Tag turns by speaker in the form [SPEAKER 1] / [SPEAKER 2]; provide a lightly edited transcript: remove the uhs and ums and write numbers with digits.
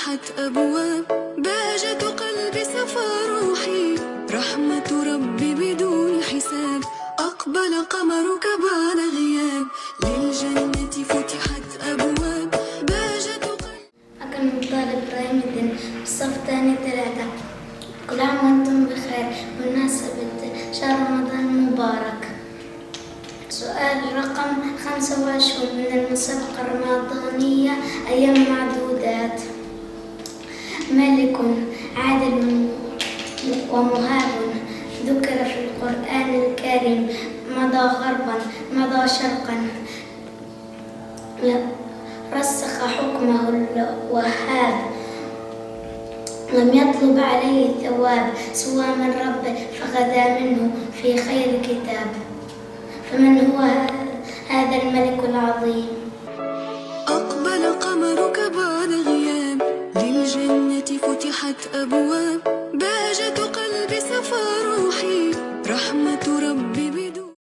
[SPEAKER 1] فتحت أبواب، بهجة قلبي صفى روحي، رحمة ربي بدون حساب. أقبل قمرك بعد غياب، للجنة فتحت أبواب، بهجة قلبي.
[SPEAKER 2] أكرم طالب إبراهيم الدين بالصف الثاني 3. كل عام وأنتم بخير بمناسبة شهر رمضان المبارك. سؤال رقم 25 من المسابقة الرمضانية أيام معدودات. ملك عادل ومهاب ذكر في القرآن الكريم، مضى غربا مضى شرقا، رسخ حكمه الوهاب، لم يطلب عليه ثواب سوى من ربه فغدا منه في خير كتاب. فمن هو هذا الملك العظيم؟
[SPEAKER 1] أقبل قمرك بعد غياب، للجنة فتحت أبواب، بهجة قلبي صفى روحي، رحمة ربي